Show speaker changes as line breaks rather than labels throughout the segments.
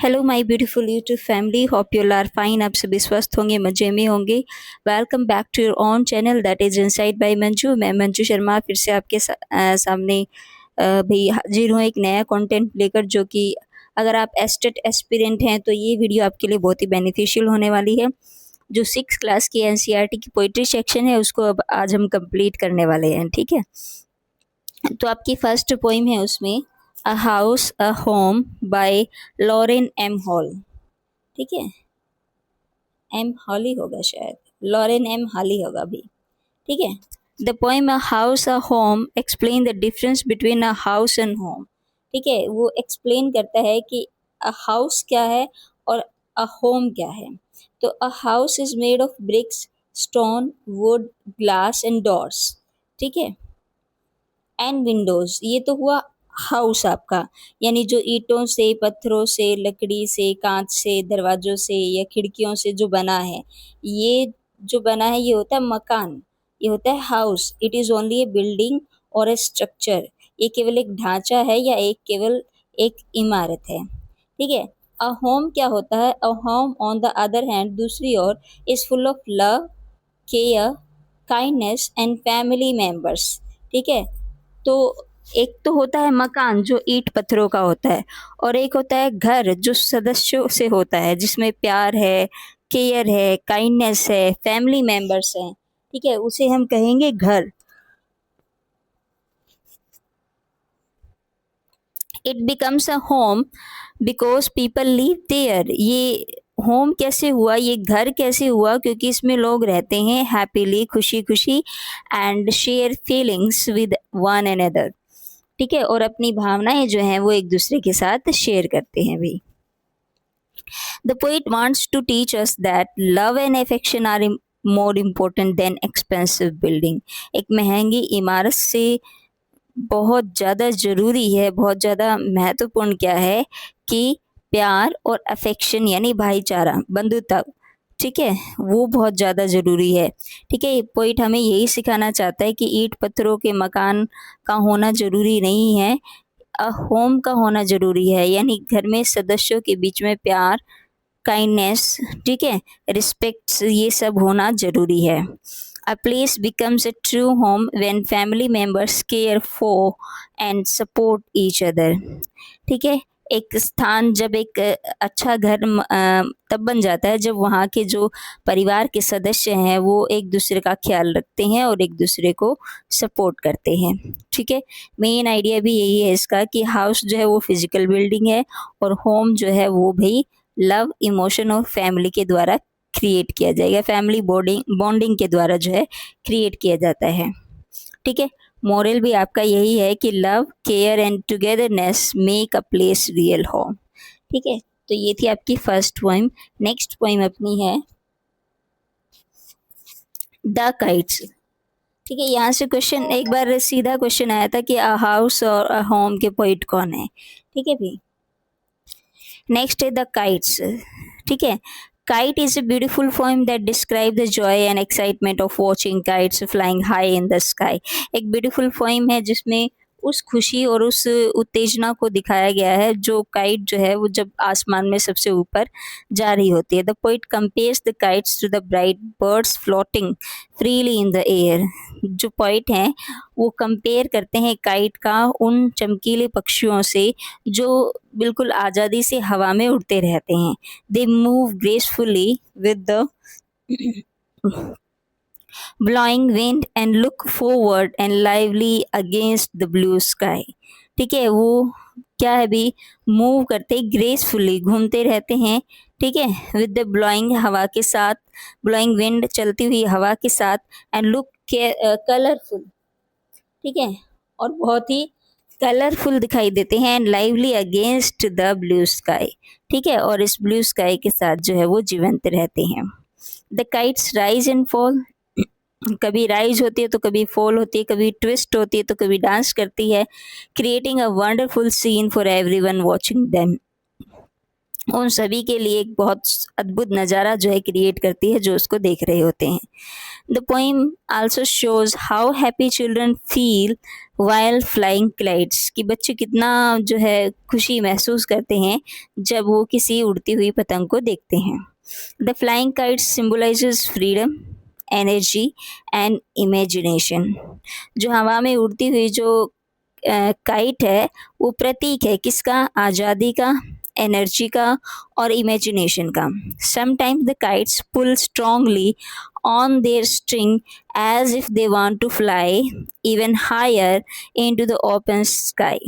Hello my beautiful YouTube family, hope you are fine. आप सभी स्वस्थ होंगे, मजे में होंगे। Welcome back to your own channel that is inside by Manju. मैं मंजू शर्मा फिर से आपके सामने भी हाजिर हूँ एक नया कंटेंट लेकर, जो कि अगर आप एस्टेट एस्पिरेंट हैं तो ये वीडियो आपके लिए बहुत ही बेनिफिशियल होने वाली है। जो 6 क्लास की एनसीईआरटी की पोइट्री सेक्शन है उसको अब आज हम कंप्लीट करने वाले हैं, ठीक है। तो आपकी फर्स्ट पोइम है उसमें a house a home by Lauren M Hall, ठीक है। एम हॉली होगा शायद, लॉरेन एम हॉली होगा अभी, ठीक है। The poem a house a home explain the difference between a house and home, ठीक है। वो एक्सप्लेन करता है कि अ हाउस क्या है और अ होम क्या है। तो a house is made of BRICS, stone, would, glass and doors, ठीक है, एंड विंडोज। ये तो हुआ हाउस आपका, यानी जो ईंटों से, पत्थरों से, लकड़ी से, कांच से, दरवाजों से या खिड़कियों से जो बना है, ये जो बना है ये होता है मकान, ये होता है house. It is only A building और ए स्ट्रक्चर। ये केवल एक ढांचा है या एक केवल एक इमारत है, ठीक है। अ होम क्या होता है? A home on the other hand, दूसरी ओर, is full of love, care, kindness and family members, ठीक है। तो एक तो होता है मकान जो ईंट पत्थरों का होता है, और एक होता है घर जो सदस्यों से होता है, जिसमें प्यार है, केयर है, काइंडनेस है, फैमिली मेंबर्स हैं, ठीक है, उसे हम कहेंगे घर। It becomes a home because people live there. ये होम कैसे हुआ, ये घर कैसे हुआ? क्योंकि इसमें लोग रहते हैं हैप्पीली, खुशी खुशी, and share feelings with one another, ठीक है, और अपनी भावनाएं जो हैं वो एक दूसरे के साथ शेयर करते हैं भी। The poet wants to teach us that love and affection are more important than expensive building. एक महंगी इमारत से बहुत ज़्यादा ज़रूरी है, बहुत ज़्यादा महत्वपूर्ण क्या है कि प्यार और अफेक्शन यानी भाईचारा, बंधुता, ठीक है, वो बहुत ज़्यादा ज़रूरी है, ठीक है। ये पोइट हमें यही सिखाना चाहता है कि ईंट पत्थरों के मकान का होना ज़रूरी नहीं है, होम का होना ज़रूरी है, यानी घर में सदस्यों के बीच में प्यार, काइंडनेस, ठीक है, रिस्पेक्ट, ये सब होना ज़रूरी है। A place becomes a true home when family members care for and support each other, ठीक है। एक स्थान जब एक अच्छा घर तब बन जाता है जब वहाँ के जो परिवार के सदस्य हैं वो एक दूसरे का ख्याल रखते हैं और एक दूसरे को सपोर्ट करते हैं, ठीक है। मेन आइडिया भी यही है इसका कि हाउस जो है वो फिजिकल बिल्डिंग है, और होम जो है वो भी लव, इमोशन और फैमिली के द्वारा क्रिएट किया जाएगा, फैमिली बॉन्डिंग बॉन्डिंग के द्वारा जो है क्रिएट किया जाता है, ठीक है। मोरल भी आपका यही है कि love, care and togetherness make a place real home, ठीक है। तो ये थी आपकी फर्स्ट पोइम। नेक्स्ट पोइम अपनी है द काइट्स, ठीक है। यहाँ से क्वेश्चन, एक बार सीधा क्वेश्चन आया था कि अ हाउस और अ होम के पोइट कौन है, ठीक है भी। नेक्स्ट है द काइट्स, ठीक है। Kite is a beautiful poem that describe the joy and excitement of watching kites flying high in the sky. एक beautiful poem है जिसमें उस खुशी और उस उत्तेजना को दिखाया गया है जो काइट जो है वो जब आसमान में सबसे ऊपर जा रही होती है। The poet compares the kites to the bright birds floating freely in the air. जो पोइट हैं वो कंपेयर करते हैं काइट का उन चमकीले पक्षियों से जो बिल्कुल आज़ादी से हवा में उड़ते रहते हैं। They move gracefully with the blowing wind and look forward and lively against the blue sky, ठीक है। वो क्या है भी, मूव करते ग्रेसफुली, घूमते रहते हैं, ठीक है, विद द ब्लोइंग, हवा के साथ, ब्लोइंग विंड, चलती हुई हवा के साथ, एंड लुक कलरफुल, ठीक है, और बहुत ही कलरफुल दिखाई देते हैं, and lively against the blue sky, ठीक है, और इस ब्लू स्काई के साथ जो है वो जीवंत रहते हैं। The kites rise and fall, कभी राइज होती है तो कभी फॉल होती है, कभी ट्विस्ट होती है तो कभी डांस करती है, creating a wonderful scene for everyone watching them. उन सभी के लिए एक बहुत अद्भुत नज़ारा जो है क्रिएट करती है जो उसको देख रहे होते हैं। The poem also shows how happy children feel while flying kites, कि बच्चे कितना जो है खुशी महसूस करते हैं जब वो किसी उड़ती हुई पतंग को देखते हैं। The flying kites symbolizes freedom, energy and imagination. जो हवा में उड़ती हुई जो काइट है वो प्रतीक है किसका? आज़ादी का, एनर्जी का और इमेजिनेशन का। Sometimes the kites pull strongly on their string as if they want to fly even higher into the open sky।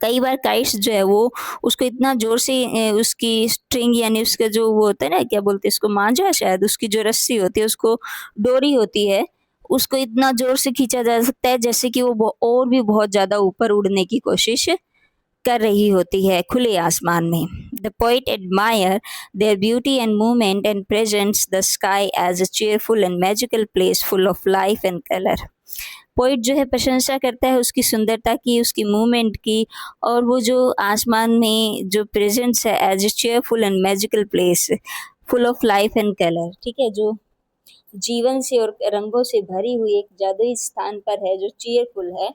कई बार काइट्स जो है वो उसको इतना ज़ोर से उसकी स्ट्रिंग यानी उसका जो वो होता है ना, क्या बोलते हैं इसको, मांझा शायद, उसकी जो रस्सी होती है, उसको डोरी होती है, उसको इतना ज़ोर से खींचा जा सकता है जैसे कि वो और भी बहुत ज़्यादा ऊपर उड़ने की कोशिश कर रही होती है खुले आसमान में। The poet admire their beauty and movement and presents the sky as a cheerful and magical place full of life and colour. Poet जो है प्रशंसा करता है उसकी सुंदरता की, उसकी मूवमेंट की, और वो जो आसमान में जो प्रेजेंस है as a cheerful and magical place full of life and colour, ठीक है, जो जीवन से और रंगों से भरी हुई एक जादुई स्थान पर है जो चेयरफुल है,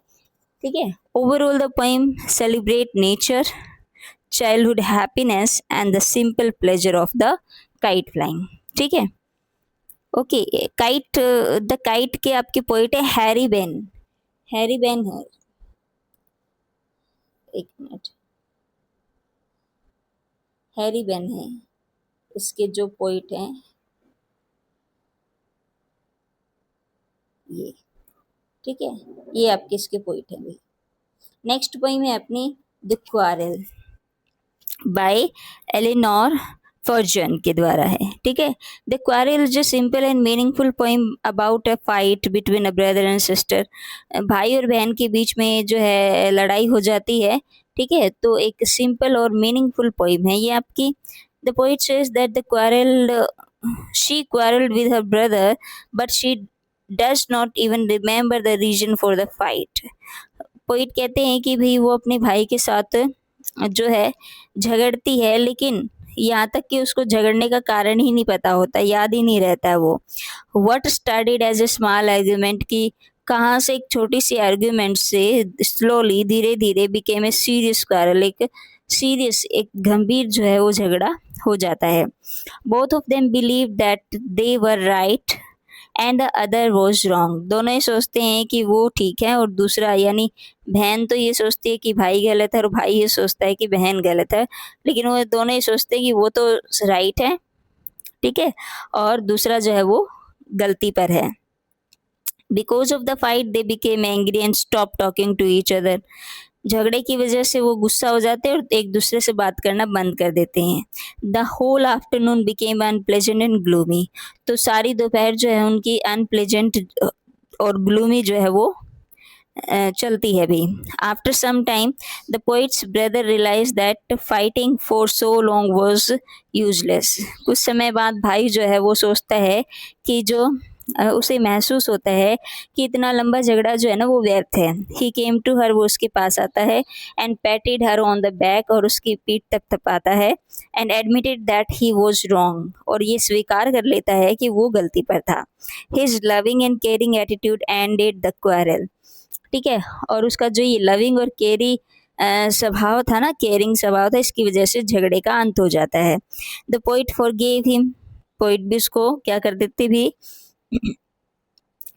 ठीक है। Overall the poem celebrate nature, childhood happiness and the simple pleasure of the kite flying, ठीक है। ओके, काइट, द काइट के आपके पोइट है हैरी बेन। हैरी बेन है, एक मिनट, हैरी बेन है इसके जो पोइट हैं, ये, ठीक है, ये आपके इसके पोइट हैं भाई। नेक्स्ट पोइम है अपनी the quarrel by Eleanor Farjeon के द्वारा है, ठीक है। The quarrel is a simple and meaningful poem about a fight between a brother and sister. भाई और बहन के बीच में जो है लड़ाई हो जाती है, ठीक है, तो एक सिंपल और मीनिंगफुल पोइम है ये आपकी। The poet says that the quarrel she quarrelled with her brother but she does not even remember the reason for the fight. Poet कहते हैं कि भाई वो अपने भाई के साथ जो है झगड़ती है, लेकिन यहाँ तक कि उसको झगड़ने का कारण ही नहीं पता होता, याद ही नहीं रहता है वो। What started as a small argument, की कहाँ से एक छोटी सी आर्ग्यूमेंट से स्लोली धीरे धीरे बिकेम ए सीरियस क्वारल, एक सीरियस, एक गंभीर जो है वो झगड़ा हो जाता है। Both of them believe that they were right and the other was wrong. दोनों ही सोचते हैं कि वो ठीक है और दूसरा, यानी बहन तो ये सोचती है कि भाई गलत है और भाई ये सोचता है कि बहन गलत है, लेकिन वो दोनों ही सोचते हैं कि वो तो राइट है, ठीक है, और दूसरा जो है वो गलती पर है। Because of the fight they became angry and stop talking to each other. झगड़े की वजह से वो गुस्सा हो जाते हैं और एक दूसरे से बात करना बंद कर देते हैं। The whole afternoon became unpleasant and gloomy. तो सारी दोपहर जो है उनकी अनप्लेजेंट और ग्लूमी जो है वो चलती है भी। After some time the poet's brother realise that fighting for so long was useless. कुछ समय बाद भाई जो है वो सोचता है कि जो उसे महसूस होता है कि इतना लंबा झगड़ा जो है ना वो व्यर्थ है। ही केम टू हर, वो उसके पास आता है, and पैटेड her on the back, और उसकी पीठ तक थपाता है, and admitted that he was wrong, और ये स्वीकार कर लेता है कि वो गलती पर था। His loving and caring attitude ended the quarrel, ठीक है, और उसका जो ये लविंग और केयरी स्वभाव था ना, केयरिंग स्वभाव था, इसकी वजह से झगड़े का अंत हो जाता है। The poet forgave him, poet भी उसको क्या कर देती भी,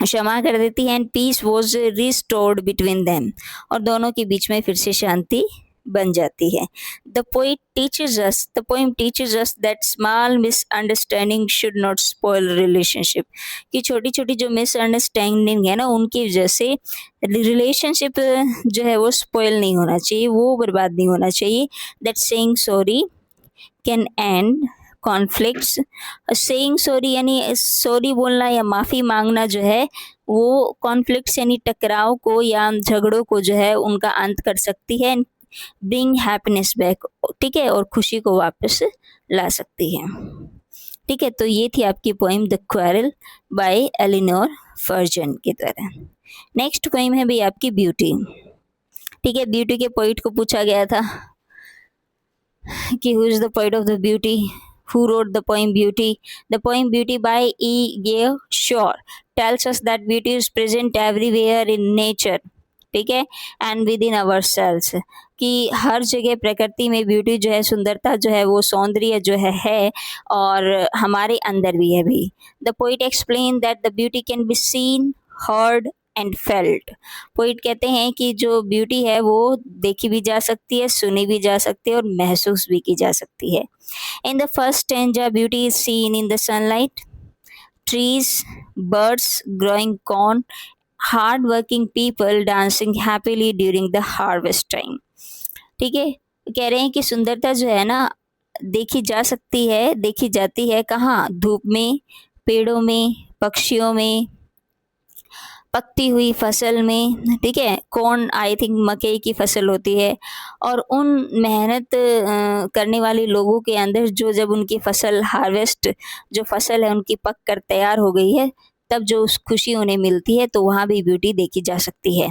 क्षमा कर देती है, and peace was restored between them, और दोनों के बीच में फिर से शांति बन जाती है। The poem teaches us that small misunderstanding should not spoil relationship, कि छोटी छोटी जो मिसअंडरस्टैंडिंग है ना उनकी वजह से रिलेशनशिप जो है वो स्पॉइल नहीं होना चाहिए, वो बर्बाद नहीं होना चाहिए। That saying sorry can and conflicts. Saying sorry यानी सॉरी बोलना या माफ़ी मांगना जो है वो कॉन्फ्लिक्ट्स यानी टकराव को या झगड़ों को जो है उनका अंत कर सकती है। ब्रिंग हैप्पीनेस बैक, ठीक है, और खुशी को वापस ला सकती है, ठीक है। तो ये थी आपकी poem the quarrel by Eleanor Farjeon के द्वारा। नेक्स्ट पोइम है भाई आपकी ब्यूटी, ठीक है। ब्यूटी के पोइट को पूछा गया था कि who is the poet of the beauty, who wrote the poem Beauty. The poem Beauty by E. Shaw tells us that beauty is present everywhere in nature, ठीक है, and within ourselves, कि हर जगह प्रकृति में beauty जो है, सुंदरता जो है, वो सौंदर्य जो है और हमारे अंदर भी है भी. The poet explain that the beauty can be seen, heard and felt. Poet कहते हैं कि जो ब्यूटी है वो देखी भी जा सकती है, सुनी भी जा सकती है और महसूस भी की जा सकती है. In the first stanza beauty is seen in the sunlight, trees, birds growing corn, hard working people dancing happily during the harvest time. ठीक है, कह रहे हैं कि सुंदरता जो है ना देखी जा सकती है, देखी जाती है कहाँ, धूप में, पेड़ों में, पक्षियों में, पकती हुई फसल में. ठीक है, कॉर्न आई थिंक मकई की फसल होती है, और उन मेहनत करने वाले लोगों के अंदर जो जब उनकी फसल हार्वेस्ट, जो फसल है उनकी पक कर तैयार हो गई है, तब जो उस खुशी उन्हें मिलती है, तो वहाँ भी ब्यूटी देखी जा सकती है.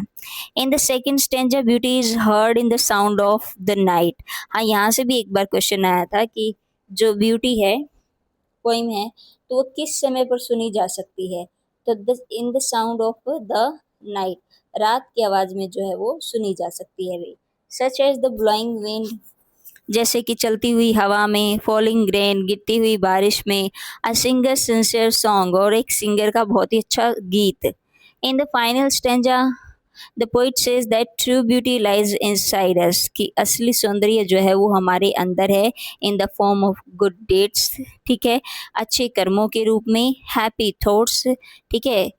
In the second स्टेंजर beauty is heard in the sound of the night. हाँ, यहाँ से भी एक बार क्वेश्चन आया था कि जो ब्यूटी है, पोइम है, तो वो किस समय पर सुनी जा सकती है. तो in the sound of the night, रात की आवाज़ में जो है वो सुनी जा सकती है भाई. Such as the blowing wind, जैसे कि चलती हुई हवा में, फॉलिंग रेन, गिरती हुई बारिश में, अ सिंगर सिंसियर सॉन्ग, और एक सिंगर का बहुत ही अच्छा गीत. In the final stanza the poet says that true beauty lies inside us, कि असली सौंदर्य जो है वो हमारे अंदर है, in the form of good deeds. ठीक है, अच्छे कर्मों के रूप में, हैप्पी थॉट्स, ठीक है,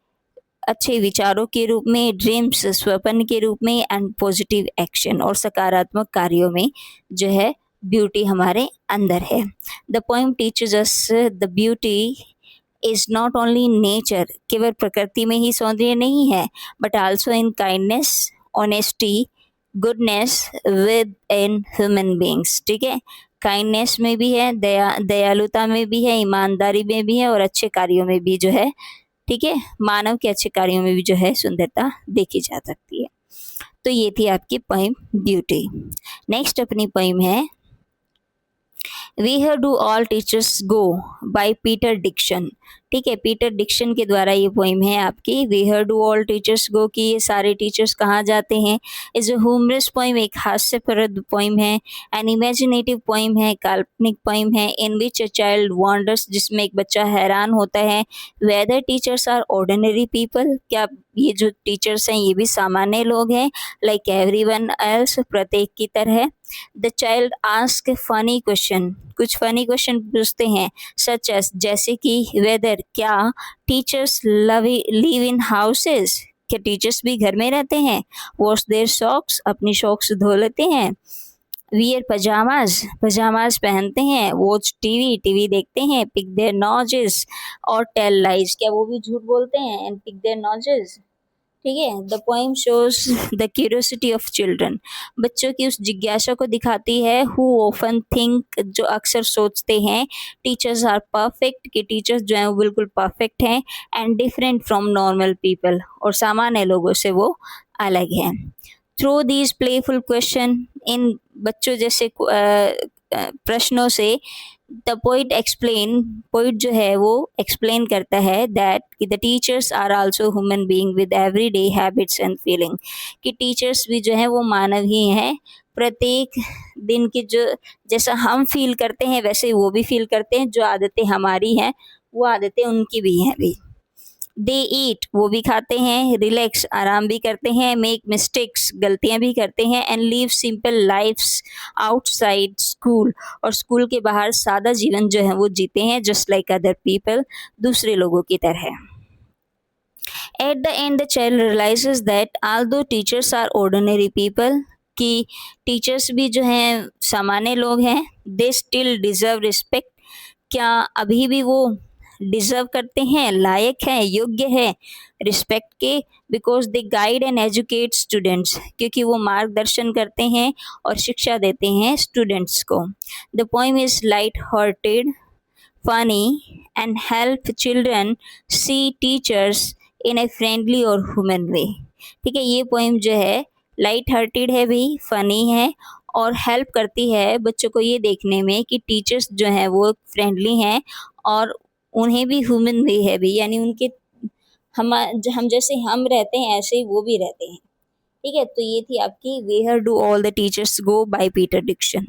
अच्छे विचारों के रूप में, ड्रीम्स स्वप्न के रूप में, एंड पॉजिटिव एक्शन, और सकारात्मक कार्यों में जो है ब्यूटी हमारे अंदर है. The poem teaches us the beauty is not only nature, केवल प्रकृति में ही सौंदर्य नहीं है, but also in kindness, honesty, goodness with in human beings. ठीक है, काइंडनेस में भी है, दयालुता में भी है, ईमानदारी में भी है, और अच्छे कार्यों में भी जो है, ठीक है, मानव के अच्छे कार्यों में भी जो है सुंदरता देखी जा सकती है. तो ये थी आपकी पोइम ब्यूटी. नेक्स्ट अपनी पोइम है where do all teachers go by Peter Dixon. ठीक है, पीटर डिक्शन के द्वारा ये पोइम है आपकी, वेयर डू ऑल टीचर्स गो, कि ये सारे टीचर्स कहाँ जाते हैं. इज अ ह्यूमरस पोइम, एक हास्यप्रद पोइम है. एन इमेजिनेटिव पोइम है, काल्पनिक पोइम है. इन विच अ चाइल्ड वॉन्डर्स, जिसमें एक बच्चा हैरान होता है. Whether teachers are ordinary people, क्या ये जो टीचर्स हैं ये भी सामान्य लोग हैं, लाइक एवरीवन एल्स, प्रत्येक की तरह. The child ask funny question, कुछ फनी क्वेश्चन पूछते हैं, सच एस, जैसे कि वेदर, क्या टीचर्स लिव इन हाउसेस, क्या टीचर्स भी घर में रहते हैं. वॉश देयर सॉक्स, अपनी सॉक्स धो लेते हैं. वियर पजामाज, पजामाज पहनते हैं. वॉच टीवी, टीवी देखते हैं. पिक देयर नोजेस और टेल लाइज, क्या वो भी झूठ बोलते हैं. And pick their noses. ठीक है, the poem shows the curiosity of children, बच्चों की उस जिज्ञासा को दिखाती है. हु ऑफन थिंक, जो अक्सर सोचते हैं, टीचर्स आर परफेक्ट, कि टीचर्स जो हैं वो बिल्कुल परफेक्ट हैं. And different from normal people, और सामान्य लोगों से वो अलग हैं. थ्रू दीज प्लेफुल क्वेश्चन, इन बच्चों जैसे प्रश्नों से, द पोइट एक्सप्लेन, पोइट जो है वो एक्सप्लेन करता है that the teachers are also human being with everyday habits and feeling, कि टीचर्स भी जो है वो मानव ही हैं. प्रत्येक दिन की जो जैसा हम फील करते हैं वैसे ही वो भी फील करते हैं. जो आदतें हमारी हैं वो आदतें उनकी भी हैं भी. दे ईट, वो भी खाते हैं. रिलैक्स, आराम भी करते हैं. मेक मिस्टेक्स, गलतियां भी करते हैं. And live simple lifes outside school, और स्कूल के बाहर सादा जीवन जो है वो जीते हैं, जस्ट लाइक अदर पीपल, दूसरे लोगों की तरह. At the end the child realises that although teachers are ordinary people, कि टीचर्स भी जो हैं सामान्य लोग हैं. दे स्टिल डिजर्व रिस्पेक्ट, क्या अभी भी वो डिजर्व करते हैं, लायक हैं, योग्य है रिस्पेक्ट के. Because they guide and educate students, क्योंकि वो मार्गदर्शन करते हैं और शिक्षा देते हैं स्टूडेंट्स को. The poem is light hearted, funny, and help children see teachers in a friendly और ह्यूमन वे. ठीक है, ये पोइम जो है लाइट हार्टेड है भी, फनी है, और हेल्प करती है बच्चों को ये देखने में कि टीचर्स जो हैं वो फ्रेंडली हैं और उन्हें भी ह्यूमन भी है भी, यानी उनके हम जैसे हम रहते हैं ऐसे ही वो भी रहते हैं। ठीक है, तो ये थी आपकी where do all the teachers go by Peter Dixon.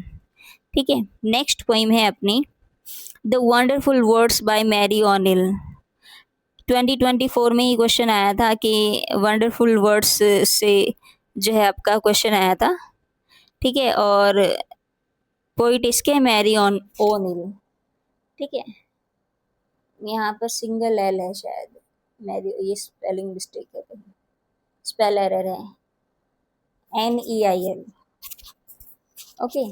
ठीक है, नेक्स्ट पोइम है अपनी the wonderful words by Mary O'Neill. 2024 में ही क्वेश्चन आया था कि वंडरफुल वर्ड्स से जो है आपका क्वेश्चन आया था। ठीक है, और पोइट इसके मैरी ऑन ओनिल। ठीक है, यहाँ पर सिंगल एल है शायद, मैरी, ये स्पेलिंग मिस्टेक है, स्पेल एरर है, NEIL। ओके,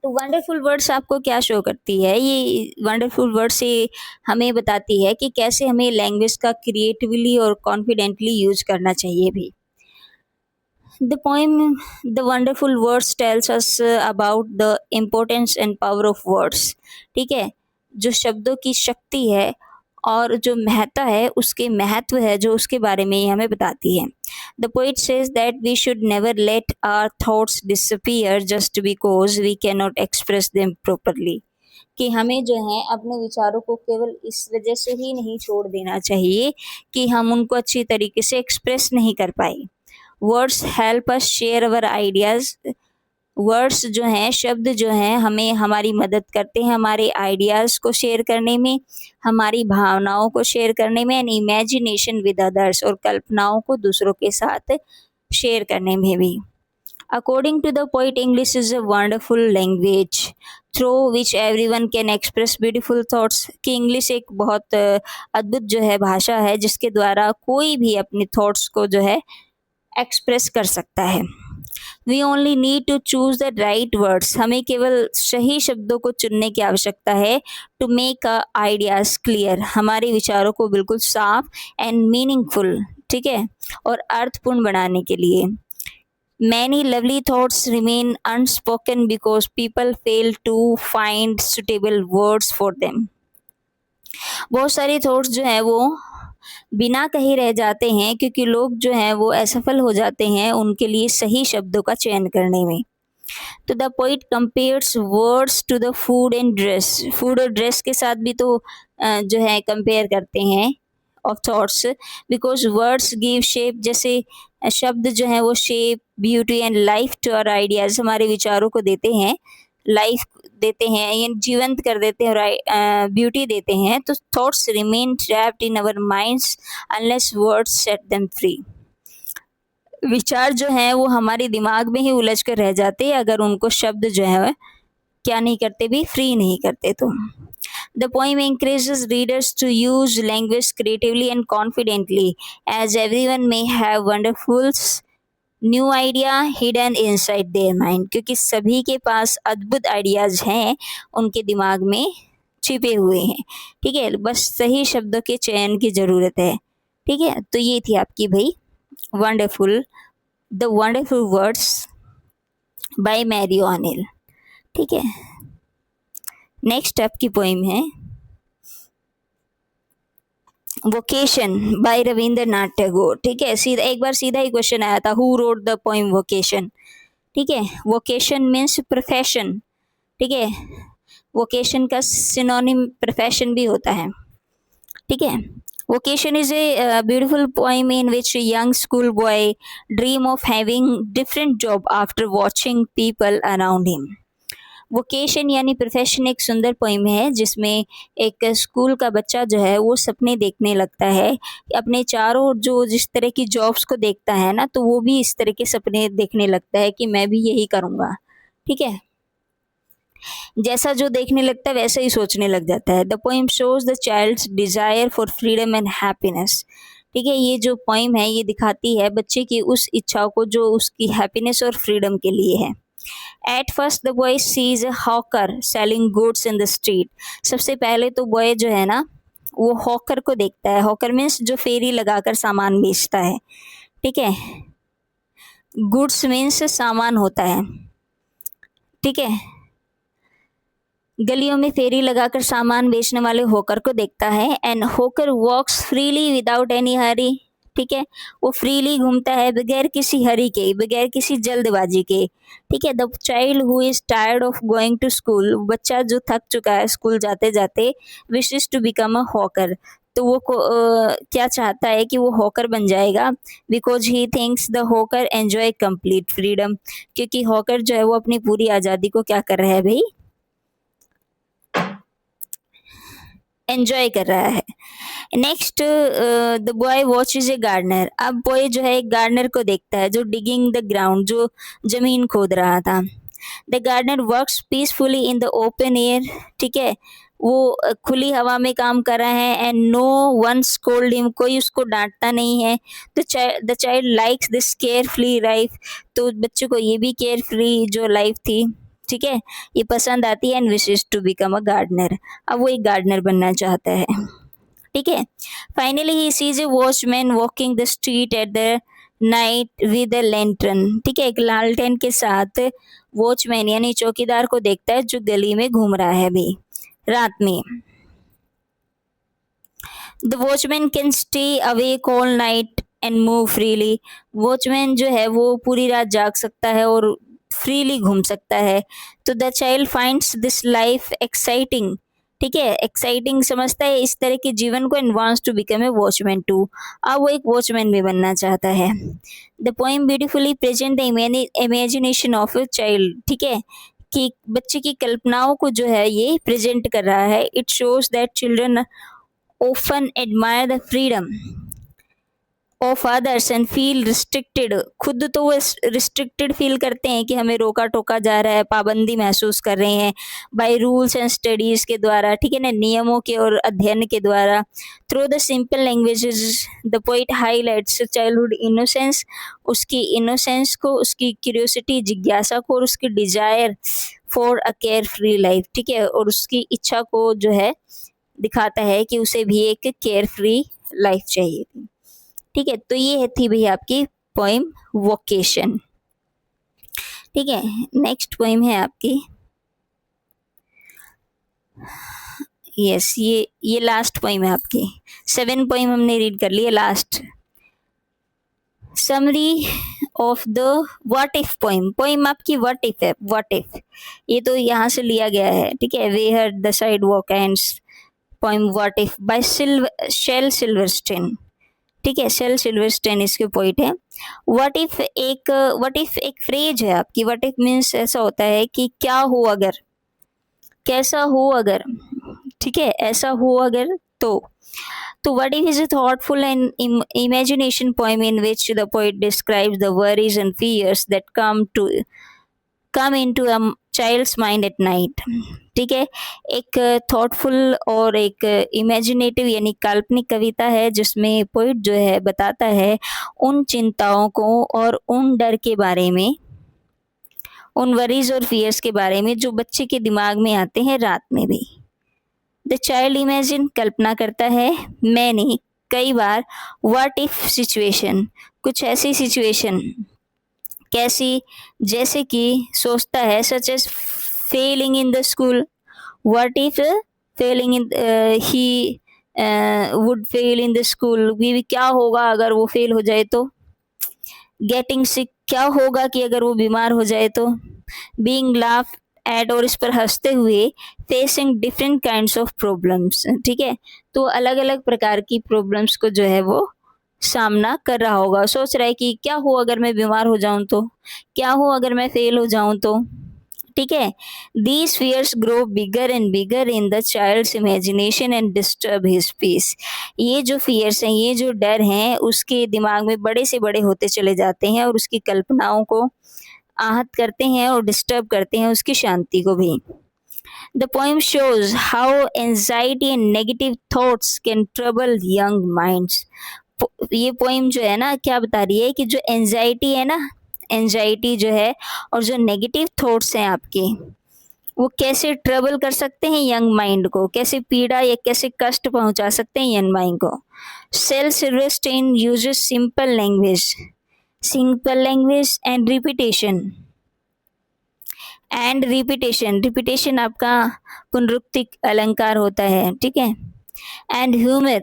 तो वंडरफुल वर्ड्स आपको क्या शो करती है? ये वंडरफुल वर्ड्स से हमें बताती है कि कैसे हमें लैंग्वेज का क्रिएटिवली और कॉन्फिडेंटली यूज करना चाहिए भी। The poem The Wonderful Words tells us about the importance and power of words। ठीक है, जो शब्दों की शक्ति है और जो महत्ता है, उसके महत्व है जो उसके बारे में ये हमें बताती है। The poet says that we should never let our thoughts disappear just because we cannot express them properly। कि हमें जो है अपने विचारों को केवल इस वजह से ही नहीं छोड़ देना चाहिए कि हम उनको अच्छी तरीके से एक्सप्रेस नहीं कर पाए। वर्ड्स हेल्प अस शेयर अवर आइडियाज़। वर्ड्स जो हैं, शब्द जो हैं, हमें हमारी मदद करते हैं हमारे आइडियाज़ को शेयर करने में, हमारी भावनाओं को शेयर करने में, एंड इमेजिनेशन विद अदर्स, और कल्पनाओं को दूसरों के साथ शेयर करने में भी। According to the poet, English is a wonderful language through which everyone can express beautiful thoughts. कि इंग्लिश एक बहुत अद्भुत जो है भाषा है जिसके द्वारा कोई भी अपने थॉट्स को जो है एक्सप्रेस कर सकता है। We only need to choose the right words. हमें केवल सही शब्दों को चुनने की आवश्यकता है to make a ideas clear, हमारे विचारों को बिल्कुल साफ एंड मीनिंगफुल, ठीक है, और अर्थपूर्ण बनाने के लिए। Many lovely thoughts remain unspoken because people fail to find suitable words for them. बहुत सारे थॉट्स जो है वो बिना कहे रह जाते हैं क्योंकि लोग जो हैं वो असफल हो जाते हैं उनके लिए सही शब्दों का चयन करने में। तो the poet compares words to the food and dress. Food और ड्रेस के साथ भी तो जो है कंपेयर करते हैं of thoughts, because words give shape. जैसे शब्द जो है वो shape, beauty and life to our ideas, हमारे विचारों को देते हैं, लाइफ देते हैं, ये जीवंत कर देते हैं और ब्यूटी देते हैं। तो thoughts remain trapped in our minds unless words set them free. विचार जो हैं वो हमारे दिमाग में ही उलझ कर रह जाते हैं अगर उनको शब्द जो है क्या नहीं करते भी, फ्री नहीं करते। तो the poem encourages readers to use language creatively and confidently as everyone may have wonderful new idea hidden inside their mind. क्योंकि सभी के पास अद्भुत आइडियाज़ हैं उनके दिमाग में छिपे हुए हैं। ठीक है, बस सही शब्दों के चयन की ज़रूरत है। ठीक है, तो ये थी आपकी भाई wonderful the wonderful words by Mary O'Neill. ठीक है, नेक्स्ट आपकी पोइम है वोकेशन बाय रविंद्रनाथ टैगोर। ठीक है, सीधा ही क्वेश्चन आया था, who wrote the poem vocation. ठीक है, वोकेशन मीन्स प्रोफेशन। ठीक है, वोकेशन का सिनोनिम प्रोफेशन भी होता है। ठीक है, vocation is a beautiful poem in which young school boy dream of having different job after watching people around him. Vocation यानी प्रोफेशन एक सुंदर पोइम है जिसमें एक स्कूल का बच्चा जो है वो सपने देखने लगता है अपने चारों, जो जिस तरह की जॉब्स को देखता है ना, तो वो भी इस तरह के सपने देखने लगता है कि मैं भी यही करूँगा। ठीक है, जैसा जो देखने लगता है वैसा ही सोचने लग जाता है। The poem shows the child's desire for freedom and happiness. ठीक है, ये जो पोइम है ये दिखाती है बच्चे की उस इच्छाओं को जो उसकी हैप्पीनेस और फ्रीडम के लिए है। At first the boy sees a hawker selling goods in the street। सबसे पहले तो बॉय जो है ना वो हॉकर को देखता है। हॉकर मीन्स जो फेरी लगाकर सामान बेचता है। ठीक है, गुड्स मीन्स सामान होता है। ठीक है, गलियों में फेरी लगाकर सामान बेचने वाले हॉकर को देखता है। And hawker walks freely without any hurry. ठीक है, वो फ्रीली घूमता है बगैर किसी हरी के, बगैर किसी जल्दबाजी के, ठीक है। The child who is tired of going to school, बच्चा जो थक चुका है स्कूल जाते जाते, wishes to become a hawker, तो वो क्या चाहता है कि वो हॉकर बन जाएगा, because he thinks the hawker enjoy complete freedom, क्योंकि हॉकर जो है वो अपनी पूरी आज़ादी को क्या कर रहा है भाई, एंजॉय कर रहा है। Next, the boy watches a gardener, अब बॉय जो है एक गार्डनर को देखता है जो डिगिंग द ग्राउंड, जो जमीन खोद रहा था। The gardener works peacefully in the open air, ठीक है, वो खुली हवा में काम कर रहा है, and no one scold him, कोई उसको डांटता नहीं है। तो the child likes this care free life, तो बच्चे को ये भी केयर फ्री जो लाइफ थी, ठीक है, ये पसंद आती है, and wishes to become a gardener, अब वो एक गार्डनर बनना चाहता है, ठीक है। Finally he sees a watchman walking the street at the night with a lantern, ठीक है, एक लालटेन के साथ वॉचमैन यानी चौकीदार को देखता है जो गली में घूम रहा है अभी रात में। The watchman can stay awake all night and move freely, watchman जो है वो पूरी रात जाग सकता है और फ्रीली घूम सकता है। तो the child finds this life exciting, ठीक है, एक्साइटिंग समझता है इस तरह के जीवन को, and wants to become a watchman too, अब वो एक वॉचमैन भी बनना चाहता है। The poem beautifully present the imagination of a child, ठीक है, कि बच्चे की कल्पनाओं को जो है ये प्रेजेंट कर रहा है। It shows that children often admire the freedom of others and feel restricted, खुद तो वो रिस्ट्रिक्टेड फील करते हैं कि हमें रोका टोका जा रहा है, पाबंदी महसूस कर रहे हैं, बाय रूल्स एंड स्टडीज के द्वारा, ठीक है ना, नियमों के और अध्ययन के द्वारा। Through the simple languages the poet highlights childhood innocence, उसकी इनोसेंस को, उसकी क्यूरियोसिटी जिज्ञासा को, और उसकी desire for a care free life, ठीक है, और उसकी इच्छा को जो है दिखाता है कि उसे भी एक केयर फ्री लाइफ चाहिए थी, ठीक है। तो ये थी भैया आपकी पोइम वोकेशन, ठीक है। नेक्स्ट पोइम है आपकी, यस, ये लास्ट पोइम है आपकी, 7 पोइम हमने रीड कर लिए, last summary of the what if poem, poem आपकी व्हाट इफ है, व्हाट इफ, ये तो यहाँ से लिया गया है, ठीक है, where the sidewalk ends, poem what if by Shel Silverstein, ठीक है, शेल सिल्वरस्टीन इसके पोइट है। व्हाट इफ एक फ्रेज है आपकी, व्हाट इफ मीन्स ऐसा होता है कि क्या हो अगर, कैसा हो अगर, ठीक है, ऐसा हो अगर तो what if is a thoughtful and imagination poem in which the poet describes the worries and fears that come into a child's mind at night, ठीक है, एक थॉटफुल और एक इमेजिनेटिव यानी काल्पनिक कविता है जिसमें पोइट जो है बताता है उन चिंताओं को और उन डर के बारे में, उन वरीज और फियर्स के बारे में जो बच्चे के दिमाग में आते हैं रात में भी। द चाइल्ड इमेजिन, कल्पना करता है, मैंने कई बार, व्हाट इफ सिचुएशन, कुछ ऐसी सिचुएशन, कैसी, जैसे कि सोचता है, such as failing in the school, what if failing in he would fail in the school, भी क्या होगा अगर वो फेल हो जाए तो, गेटिंग सिक, क्या होगा कि अगर वो बीमार हो जाए तो, बीइंग लाफ एट, और इस पर हंसते हुए, facing different kinds of problems, ठीक है, तो अलग अलग प्रकार की प्रॉब्लम्स को जो है वो सामना कर रहा होगा, सोच रहा है कि क्या हो अगर मैं बीमार हो जाऊं तो, क्या हो अगर मैं फेल हो जाऊं तो, ठीक है। These fears grow bigger and bigger in the child's imagination and disturb his peace, ये जो फियर्स हैं, ये जो डर हैं, उसके दिमाग में बड़े से बड़े होते चले जाते हैं और उसकी कल्पनाओं को आहत करते हैं और डिस्टर्ब करते हैं उसकी शांति को भी। The poem shows how anxiety and negative thoughts can trouble young minds, ये पोएम जो है ना क्या बता रही है कि जो एंजाइटी है ना, एंजाइटी जो है और जो नेगेटिव थॉट्स हैं आपके, वो कैसे ट्रबल कर सकते हैं यंग माइंड को, कैसे पीड़ा या कैसे कष्ट पहुंचा सकते हैं यंग माइंड को। Shel Silverstein uses simple language and repetition आपका पुनरुक्तिक अलंकार होता है, ठीक है, एंड ह्यूमर,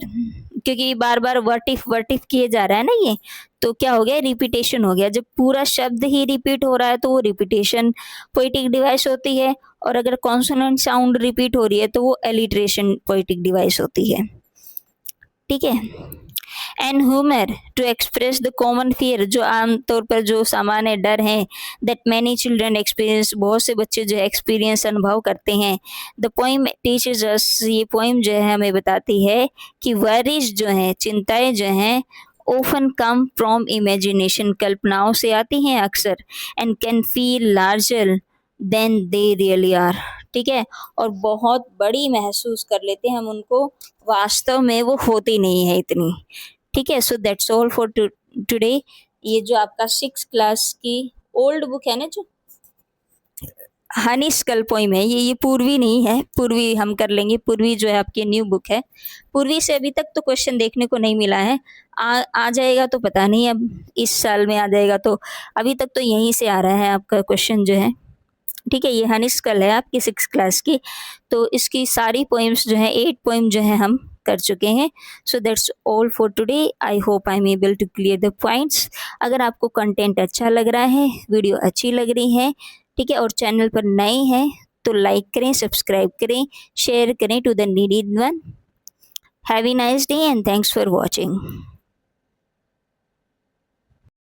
क्योंकि बार बार व्हाट इफ किए जा रहा है ना ये, तो क्या हो गया, रिपीटेशन हो गया। जब पूरा शब्द ही रिपीट हो रहा है तो वो रिपीटेशन पोइटिक डिवाइस होती है, और अगर कॉन्सोनेंट साउंड रिपीट हो रही है तो वो एलिट्रेशन पोइटिक डिवाइस होती है। ठीक है। And humour to express the common fear, जो आमतौर पर जो सामान्य डर हैं, दैट मैनी चिल्ड्रन एक्सपीरियंस, बहुत से बच्चे जो है एक्सपीरियंस अनुभव करते हैं। द पोइम टीचर्स अस, ये पोइम जो है हमें बताती है कि वरीज जो हैं, चिंताएं जो हैं, often come from imagination, कल्पनाओं से आती हैं अक्सर, and can feel larger than they really are। ठीक है, और बहुत बड़ी महसूस कर लेते हैं हम उनको, वास्तव में वो होती नहीं है इतनी। ठीक है, सो दैट्स ऑल फॉर टुडे। ये जो आपका 6 क्लास की ओल्ड बुक है ना, जो हनी स्कल पोइम है, ये पूर्वी नहीं है, पूर्वी हम कर लेंगे, पूर्वी जो है आपकी न्यू बुक है। पूर्वी से अभी तक तो क्वेश्चन देखने को नहीं मिला है, आ जाएगा तो पता नहीं, अब इस साल में आ जाएगा, तो अभी तक तो यहीं से आ रहा है आपका क्वेश्चन जो है। ठीक है, ये हनी स्कल है आपकी 6 क्लास की, तो इसकी सारी पोइम्स जो है 8 पोइम जो है हम कर चुके हैं। So that's all for today. I hope I am able to clear the points. अगर आपको कंटेंट अच्छा लग रहा है, वीडियो अच्छी लग रही है, ठीक है, और चैनल पर नए हैं तो लाइक करें, सब्सक्राइब करें, शेयर करें to the needy one. Have a nice day and thanks for watching.